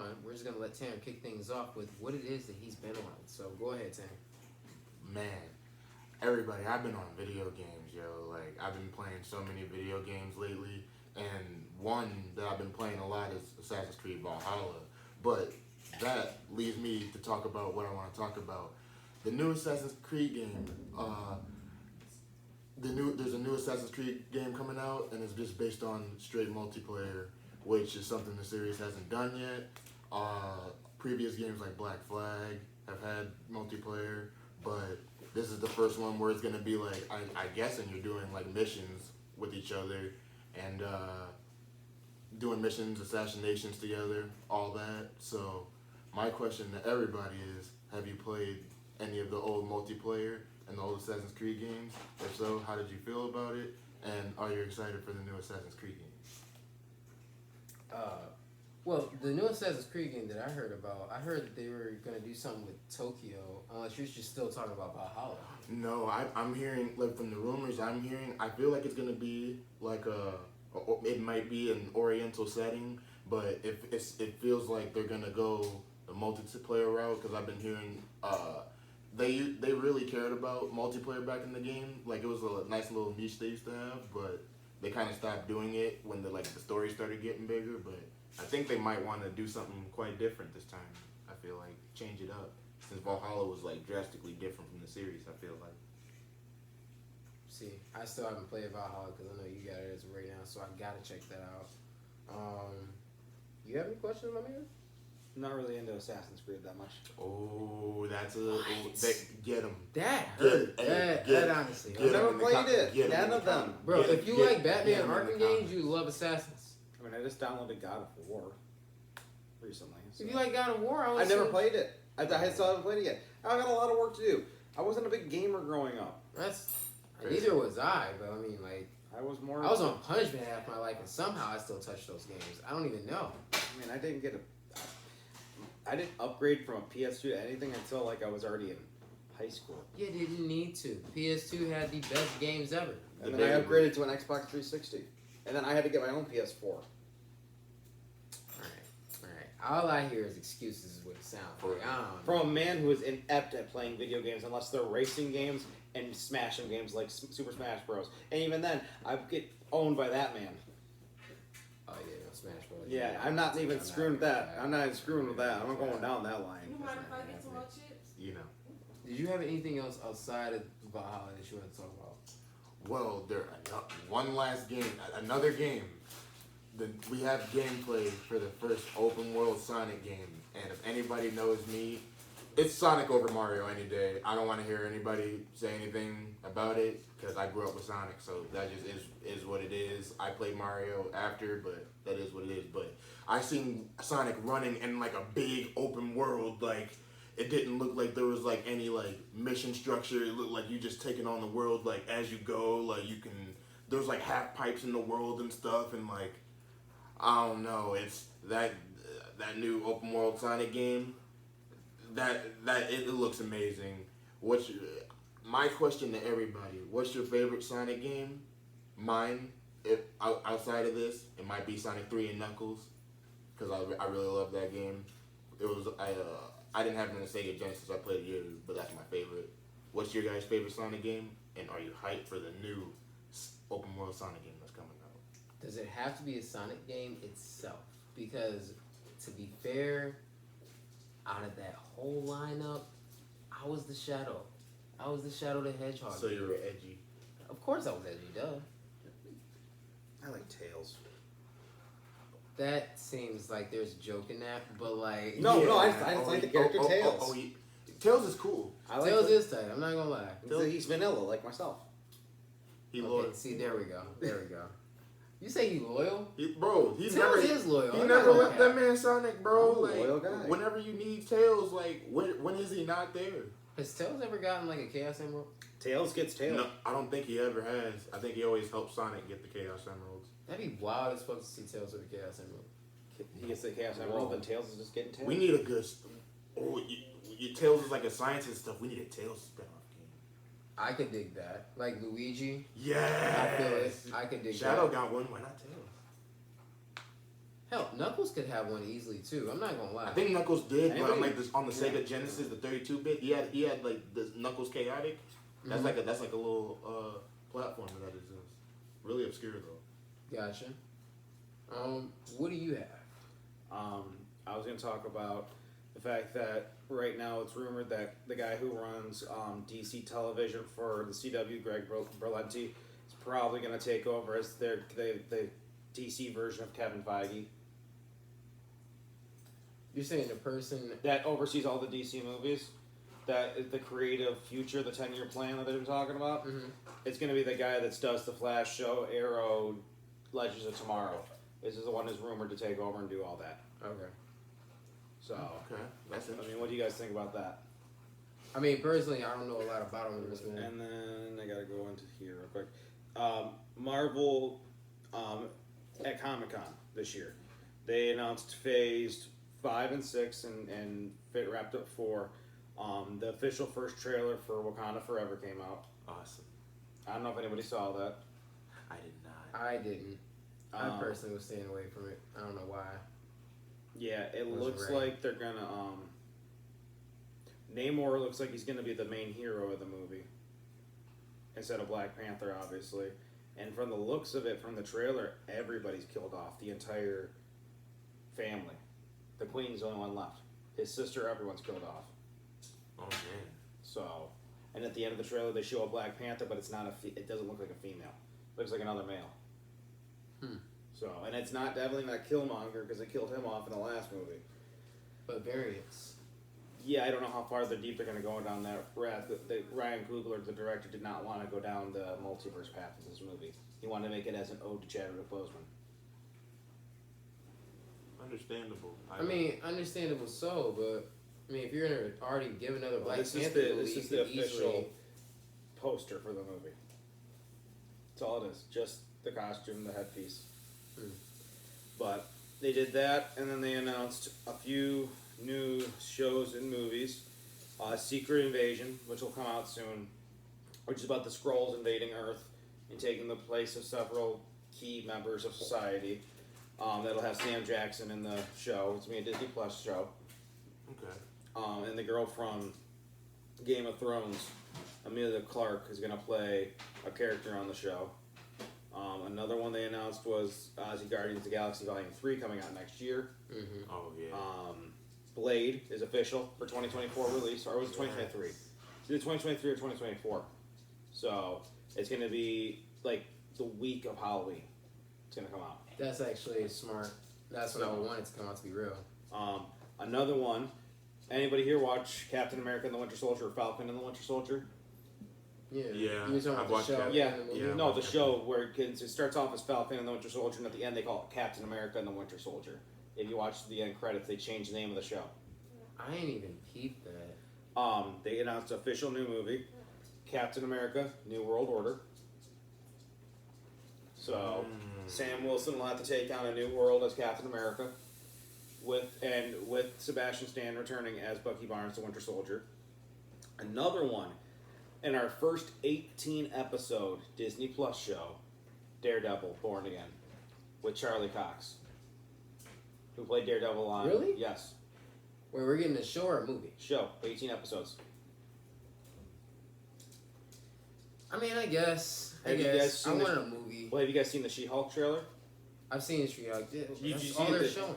on, we're just gonna let Tanner kick things off with what it is that he's been on. So go ahead, Tanner. Man, everybody, I've been on video games, yo. Like, I've been playing so many video games lately, and one that I've been playing a lot is Assassin's Creed Valhalla. But that leads me to talk about what I want to talk about. The new Assassin's Creed game, there's a new Assassin's Creed game coming out, and it's just based on straight multiplayer, which is something the series hasn't done yet. Previous games like Black Flag have had multiplayer, but this is the first one where it's gonna be like I guessing you're doing like missions with each other and doing missions, assassinations together, all that. So my question to everybody is: have you played any of the old multiplayer and the old Assassin's Creed games? If so, how did you feel about it? And are you excited for the new Assassin's Creed game? Well, the new Assassin's Creed game that I heard about, I heard that they were gonna do something with Tokyo. Unless you're just still talking about Valhalla. No, I'm hearing, like, from the rumors I'm hearing, I feel like it's gonna be like it might be an Oriental setting, but it feels like they're gonna go the multiplayer route, because I've been hearing they really cared about multiplayer back in the game. Like, it was a nice little niche they used to have, but they kind of stopped doing it when the story started getting bigger. But I think they might want to do something quite different this time. I feel like change it up, since Valhalla was like drastically different from the series. I feel like. See, I still haven't played Valhalla because I know you got it as of right now, so I gotta check that out. You have any questions, my man? Not really into Assassin's Creed that much. Oh, that's get them. That hurt. That honestly. I've never played it. None of them. Bro, if you like Batman Arkham games, you love Assassins. I mean, I just downloaded God of War recently. So. If you like God of War, I never played it. I still haven't played it yet. I got a lot of work to do. I wasn't a big gamer growing up. Neither was I, but I mean, like, I was on punishment half my life, and somehow I still touch those games. I don't even know. I mean, I didn't upgrade from a PS2 to anything until like I was already in high school. You didn't need to. PS2 had the best games ever. And then I upgraded to an Xbox 360, and then I had to get my own PS4. All right. All I hear is excuses. Is what it sounds like. I don't know. From a man who is inept at playing video games, unless they're racing games and smashing games like Super Smash Bros. And even then, I get owned by that man. Oh yeah, no, Smash Bros. Yeah, I'm not even screwing with that. I'm not even screwing with that. I'm not going down that line. You mind if I get some more chips? You know. Did you have anything else outside of Valhalla that you want to talk about? Well, one last game, another game. We have gameplay for the first open world Sonic game, and if anybody knows me, it's Sonic over Mario any day. I don't want to hear anybody say anything about it, because I grew up with Sonic, so that just is what it is. I played Mario after, but that is what it is. But I seen Sonic running in like a big open world, like it didn't look like there was like any like mission structure. It looked like you just taking on the world like as you go. Like there's like half pipes in the world and stuff, and like I don't know. It's that new open world Sonic game. That it looks amazing. My question to everybody: what's your favorite Sonic game? Mine, if outside of this, it might be Sonic 3 and Knuckles, because I really love that game. It was I didn't have it on the Sega Genesis. I played it years, but that's my favorite. What's your guys' favorite Sonic game? And are you hyped for the new open world Sonic game that's coming out? Does it have to be a Sonic game itself? Because to be fair, out of that whole lineup, I was the Shadow. I was the Shadow the Hedgehog. So you were edgy. Of course I was edgy, duh. I like Tails. That seems like there's a joke in that, but like... No, I just like the character Tails. Tails is cool. Tails is tight, I'm not gonna lie. He's vanilla, like myself. See, there we go. You say he loyal? He's Tails never is loyal. He never left that man Sonic, bro. Like, loyal guy. Whenever you need Tails, like when is he not there? Has Tails ever gotten like a Chaos Emerald? Tails gets Tails. No, I don't think he ever has. I think he always helps Sonic get the Chaos Emeralds. That'd be wild as fuck to see Tails with a Chaos Emerald. He gets the Chaos Emerald, but Tails is just getting Tails. We need a good... Tails is like a scientist and stuff. We need a Tails spin-off game. I could dig that. Like Luigi. Yeah. I feel it. I could dig Shadow that. got one. Why not Tails? Hell, Knuckles could have one easily too. I'm not gonna lie. I think Knuckles did, but Anybody- on like this on the Sega Yeah. Genesis, the 32-bit, he had like this Knuckles Chaotic. That's Mhm. like a little platformer that is really obscure though. Gotcha. What do you have? I was going to talk about the fact that right now it's rumored that the guy who runs DC television for the CW, Greg Berlanti, is probably going to take over as the DC version of Kevin Feige You're saying the person. that oversees all the DC movies. That is the creative future, the 10-year plan that they've been talking about. Mhm. It's going to be the guy that does the Flash show, Arrow, Legends of Tomorrow. This is the one who's rumored to take over and do all that. Okay. So, Okay, that's I interesting. mean, what do you guys think about that? I mean, personally, I don't know a lot about him. And then I gotta go into here real quick. Marvel at Comic Con this year, they announced Phase 5 and 6 and Fit wrapped up 4. The official first trailer for Wakanda Forever came out. Awesome. I don't know if anybody saw that. I did not. I didn't. I Um, personally was staying away from it. I don't know why. Yeah, it Wasn't looks ready. like they're gonna Namor looks like he's gonna be the main hero of the movie instead of Black Panther, obviously. And from the looks of it, from the trailer, everybody's killed off. The entire family. The Queen's the only one left. His sister, everyone's killed off. Oh man. So, and at the end of the trailer, they show a Black Panther, but it's not it doesn't look like a female. It looks like another male. Hmm. So, and it's definitely not Killmonger because they killed him off in the last movie. But variants. Yeah, I don't know how far deep they're going to go down that path. Ryan Coogler, the director, did not want to go down the multiverse path in this movie. He wanted to make it as an ode to Chadwick Boseman. Understandable. I mean, understandable so, but I mean, if you're gonna already give another Black this Panther, is the official poster for the movie. That's all it is. Just the costume, the headpiece. Hmm. But they did that, and then they announced a few new shows and movies. Secret Invasion, which will come out soon, which is about the Skrulls invading Earth and taking the place of several key members of society. That'll have Sam Jackson in the show. It's going to be a Disney Plus show. Okay. And the girl from Game of Thrones, Emilia Clarke, is going to play a character on the show. Another one they announced was Guardians of the Galaxy Volume 3 coming out next year. Mm-hmm. Oh yeah. Blade is official for 2024 release, or was it 2023? It's either 2023 or 2024. So it's going to be like the week of Halloween. It's going to come out. That's actually smart. That's what I would want it to come out to be real. Another one. Anybody here watch Captain America and the Winter Soldier or Falcon and the Winter Soldier? Yeah. Yeah, You were talking I've about watched the show. that. Yeah, and the movie? Yeah. no, the show where it starts off as Falcon and the Winter Soldier, and at the end they call it Captain America and the Winter Soldier. If you watch the end credits, they change the name of the show. I ain't even peeped that. They announced an official new movie, Captain America: New World Order. So Sam Wilson will have to take on a new world as Captain America, with Sebastian Stan returning as Bucky Barnes, the Winter Soldier. Another one, in our first 18 episode Disney Plus show, Daredevil: Born Again, with Charlie Cox, who played Daredevil on. Really? Yes. Where we're getting a show or a movie? Show, 18 episodes. I mean, I guess. Have you guys I seen wanted a movie. Well, have you guys seen the She-Hulk trailer? I've seen She-Hulk. you That's see all they're the- showing.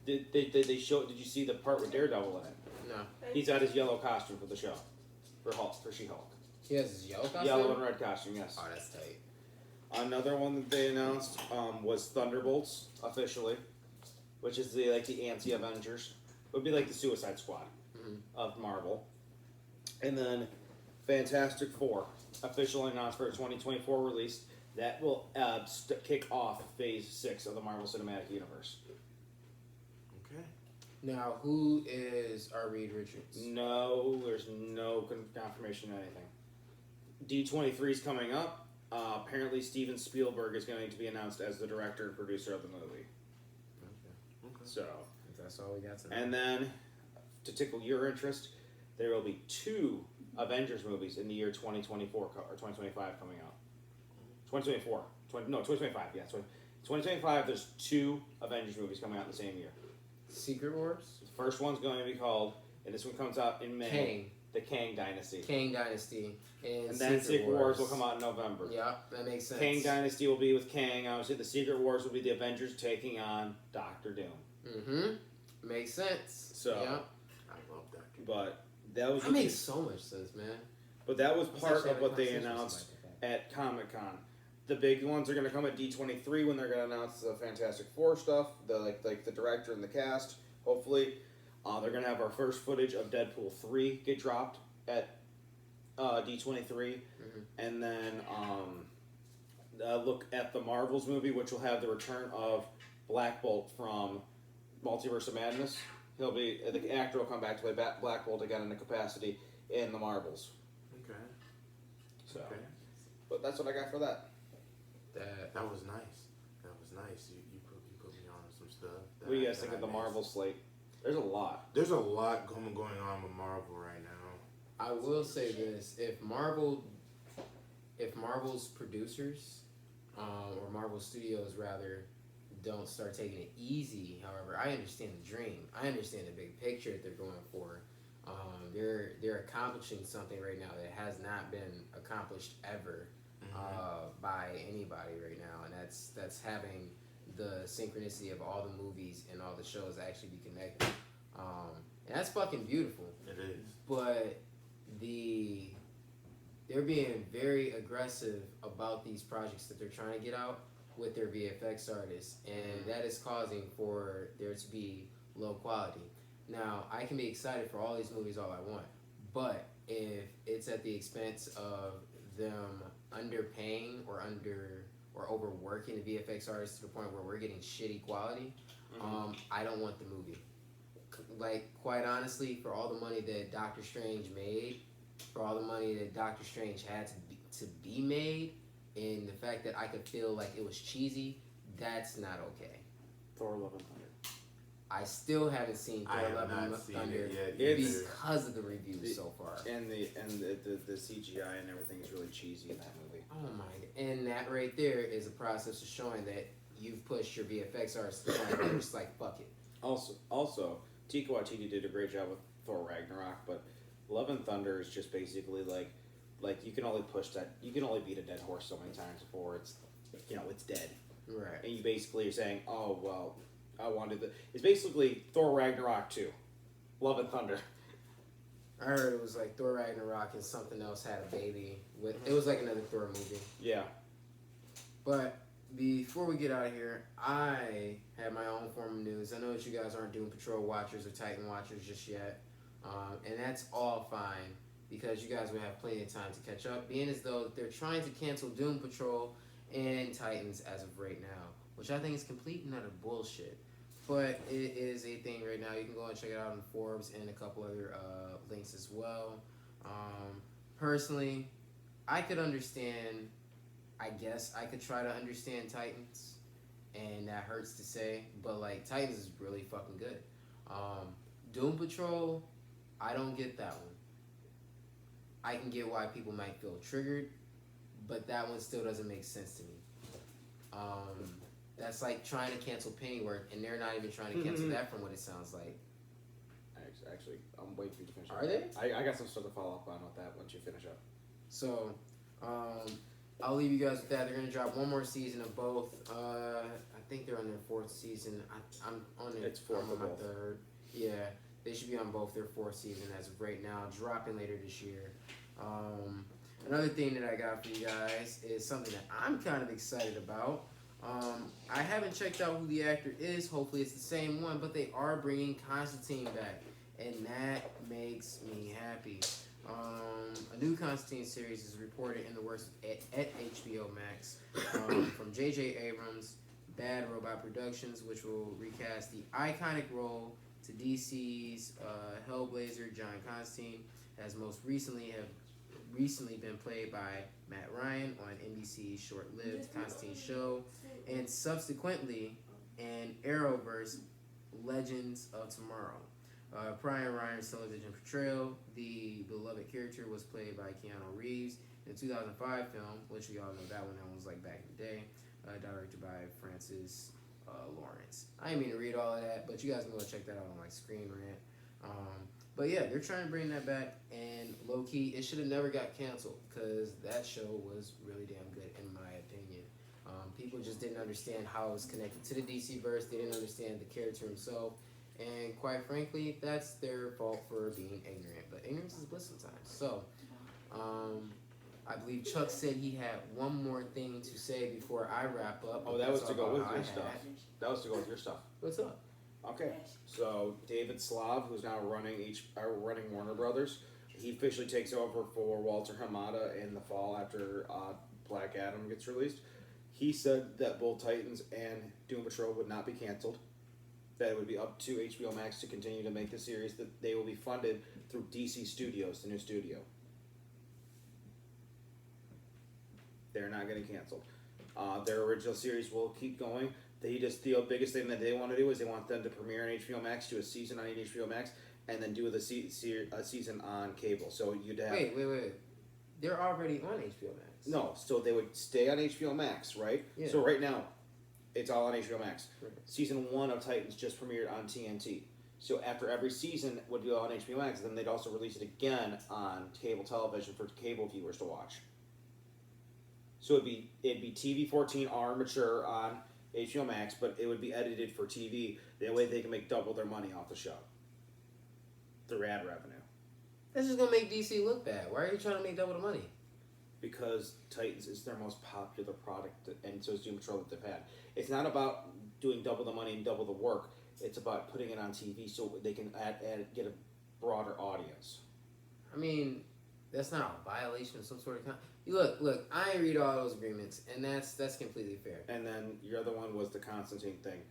Did they show? Did you see the part with Daredevil in it? No. He's got his yellow costume for the show, for She-Hulk. He has his yellow costume? Yellow and red costume, yes. Oh, that's tight. Another one that they announced was Thunderbolts officially, which is the anti-Avengers. It would be like the Suicide Squad Mhm. of Marvel. And then Fantastic Four officially announced for a 2024 release. That will kick off Phase 6 of the Marvel Cinematic Universe. Okay. Now, who is our Reed Richards? No, there's no confirmation of anything. D23 is coming up. Apparently, Steven Spielberg is going to be announced as the director and producer of the movie. Okay. So, If that's all we got tonight. and then to tickle your interest, there will be 2 Avengers movies in the year 2024 or 2025 coming out. 2024. 2025, yeah. 2025, there's 2 Avengers movies coming out in the same year. Secret Wars. The first one's going to be called, and this one comes out in May. Kang. The Kang Dynasty. Kang Dynasty. And then Secret Wars will come out in November. Yeah, that makes sense. Kang Dynasty will be with Kang. Obviously, the Secret Wars will be the Avengers taking on Doctor Doom. Mm-hmm. Makes sense. So, yeah. I love that. But that was That makes so much sense, man. But that was Let's part actually of have a what they conversation announced with somebody at Comic Con. The big ones are going to come at D23 when they're going to announce the Fantastic Four stuff, the like the director and the cast. Hopefully, they're going to have our first footage of Deadpool 3 get dropped at D23, and then look at the Marvels movie, which will have the return of Black Bolt from Multiverse of Madness. The actor will come back to play Black Bolt again in the capacity in the Marvels. Okay. So, Okay. but that's what I got for that. That was nice. That was nice. You put me on some stuff. What do you guys think of the Marvel slate? There's a lot. There's a lot going on with Marvel right now. I will say this: if Marvel's producers, or Marvel Studios rather, don't start taking it easy. However, I understand the dream. I understand the big picture that they're going for. They're accomplishing something right now that has not been accomplished ever by anybody right now, and that's having the synchronicity of all the movies and all the shows actually be connected. And that's fucking beautiful. It is. But they're being very aggressive about these projects that they're trying to get out with their VFX artists, and that is causing for there to be low quality. Now, I can be excited for all these movies all I want, but if it's at the expense of them underpaying or overworking the VFX artists to the point where we're getting shitty quality, I don't want the movie. Like, quite honestly, for all the money that Doctor Strange made, for all the money that Doctor Strange had to be made, and the fact that I could feel like it was cheesy, that's not okay. Thor: Love and Thunder. I still haven't seen Thor: Love and Thunder because of the reviews so far. And the CGI and everything is really cheesy in that movie. Oh my god! And that right there is a process of showing that you've pushed your VFX artists to the point where they're just like, fuck it. Also, Taika Waititi did a great job with Thor Ragnarok, but Love and Thunder is just basically like you can only push that. You can only beat a dead horse so many times before it's dead. Right. And you basically are saying, oh well, I wanted the. It's basically Thor Ragnarok 2, Love and Thunder. I heard it was like Thor Ragnarok and something else had a baby with. It was like another Thor movie. Yeah. But before we get out of here, I have my own form of news. I know that you guys aren't Doom Patrol watchers or Titan watchers just yet, and that's all fine because you guys will have plenty of time to catch up. Being as though they're trying to cancel Doom Patrol and Titans as of right now, which I think is complete and utter bullshit. But it is a thing right now. You can go and check it out on Forbes and a couple other links as well. Personally, I could understand. I guess I could try to understand Titans, and that hurts to say, but like Titans is really fucking good. Doom Patrol, I don't get that one. I can get why people might feel triggered, but that one still doesn't make sense to me. That's like trying to cancel Pennyworth, and they're not even trying to cancel that from what it sounds like. Actually, I'm waiting for you to finish up. Are they? I got some stuff to follow up on with that once you finish up. So, I'll leave you guys with that. They're gonna drop one more season of both. I think they're on their 4th season. I'm on it. It's 4th I'm of on both. my 3rd. Yeah, they should be on both their 4th season as of right now, dropping later this year. Another thing that I got for you guys is something that I'm kind of excited about. I haven't checked out who the actor is. Hopefully it's the same one, but they are bringing Constantine back, and that makes me happy. A new Constantine series is reported in the works at HBO Max from J.J. Abrams, Bad Robot Productions, which will recast the iconic role to DC's Hellblazer John Constantine, has most recently been played by Matt Ryan on NBC's short-lived Constantine show, and subsequently in Arrowverse Legends of Tomorrow. Prior Ryan's television portrayal, the beloved character was played by Keanu Reeves in the 2005 film, which we all know that one was like back in the day. directed by Francis Lawrence. I didn't mean to read all of that, but you guys can go check that out on like Screen Rant. But yeah, they're trying to bring that back, and low key, it should have never got canceled because that show was really damn good in my opinion. People just didn't understand how it was connected to the DC verse. They didn't understand the character himself, and quite frankly, that's their fault for being ignorant. But ignorance is bliss sometimes. So, I believe Chuck said he had one more thing to say before I wrap up. Oh, that was That's to go all with I your had. stuff. That was to go with your stuff. What's up? Okay, so David Slav, who's now running Warner Brothers, he officially takes over for Walter Hamada in the fall after Black Adam gets released. He said that both Titans and Doom Patrol would not be canceled. That it would be up to HBO Max to continue to make the series. That they will be funded through DC Studios, the new studio. They're not getting canceled. Their original series will keep going. The biggest thing that they want to do is they want them to premiere on HBO Max, do a season on HBO Max, and then do a season on cable. So you'd have Wait. They're already on HBO Max. no. So they would stay on HBO Max, right? Yeah. So right now, it's all on HBO Max. Right. Season 1 of Titans just premiered on TNT. So after every season would be on HBO Max, then they'd also release it again on cable television for cable viewers to watch. So it'd be TV 14R mature on HBO Max, but it would be edited for TV. That way they can make double their money off the show through ad revenue. That's just gonna make DC look bad. Why are you trying to make double the money? Because Titans is their most popular product, and so is Doom Patrol that they've had. It's not about doing double the money and double the work. It's about putting it on TV so they can get a broader audience. I mean, that's not a violation of some sort of Look, I ain't read all those agreements, and that's completely fair. And then your other one was the Constantine thing.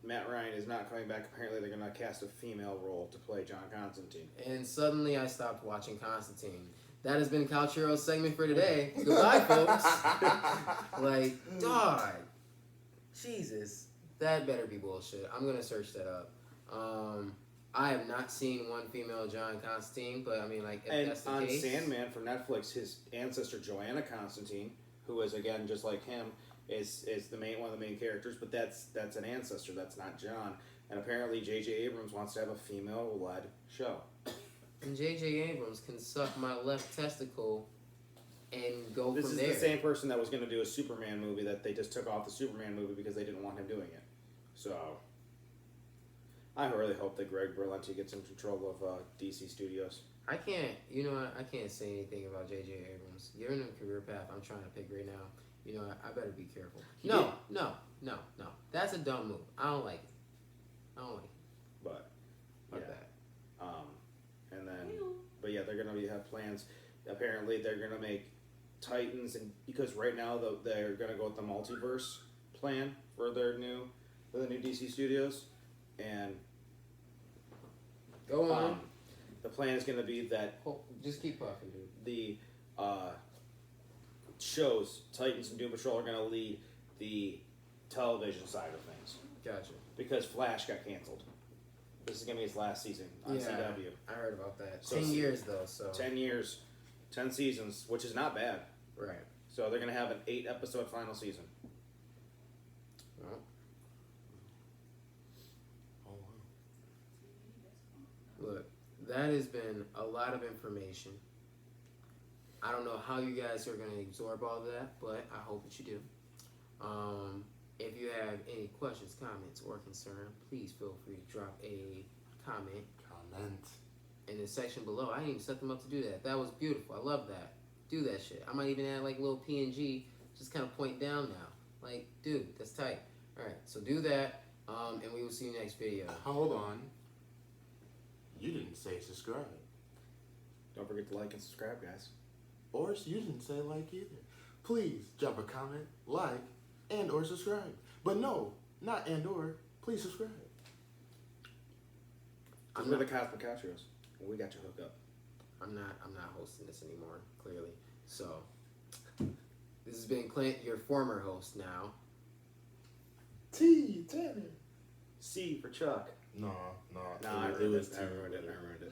Matt Ryan is not coming back. Apparently, they're going to cast a female role to play John Constantine. And suddenly I stopped watching Constantine. That has been Calchero's segment for today. Goodbye, folks. Like, dog. Jesus. That better be bullshit. I'm going to search that up. I have not seen one female John Constantine, but I mean, like, if And that's the on case. Sandman from Netflix, his ancestor Joanna Constantine, who is again just like him, is one of the main characters. But that's an ancestor. That's not John. And apparently, J.J. Abrams wants to have a female-led show. And J.J. Abrams can suck my left testicle and go This from is there. the same person that was going to do a Superman movie that they just took off the Superman movie because they didn't want him doing it. So, I really hope that Greg Berlanti gets in control of DC Studios. I can't, you know what, I can't say anything about J.J. Abrams. Given the career path I'm trying to pick right now, you know, I better be careful. No. That's a dumb move. I don't like it. But, Fuck yeah. that. And then, but yeah, they're going to have plans. Apparently, they're going to make Titans, and because right now they're going to go with the multiverse plan for the new DC Studios, and Go on. the plan is going to be that Just keep puffing, dude. the shows Titans and Doom Patrol are going to lead the television side of things Gotcha. because Flash got canceled. This is going to be his last season on CW. I heard about that. So 10 years, though, so. 10 years, 10 seasons, which is not bad. Right. So they're going to have an 8-episode final season. Well, Oh, wow. look, that has been a lot of information. I don't know how you guys are going to absorb all of that, but I hope that you do. If you have any questions, comments, or concern, please feel free to drop a comment in the section below. I didn't even set them up to do that. That was beautiful. I love that. Do that shit. I might even add like a little PNG, just kind of point down now. Like, dude, that's tight. Alright, so do that, and we will see you next video. Hold on. You didn't say subscribe. Don't forget to like and subscribe, guys. Or you didn't say like either. Please drop a comment, like, and or subscribe. But no, not and or. Please subscribe. Because we're the Cosmic Couchers, and we got your hook up. I'm not hosting this anymore, clearly. So this has been Clint, your former host now. T. Tanner. C for Chuck. No. I It ruined was it. T. I ruined it.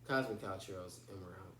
Cosmic Couch Heroes, and we're out.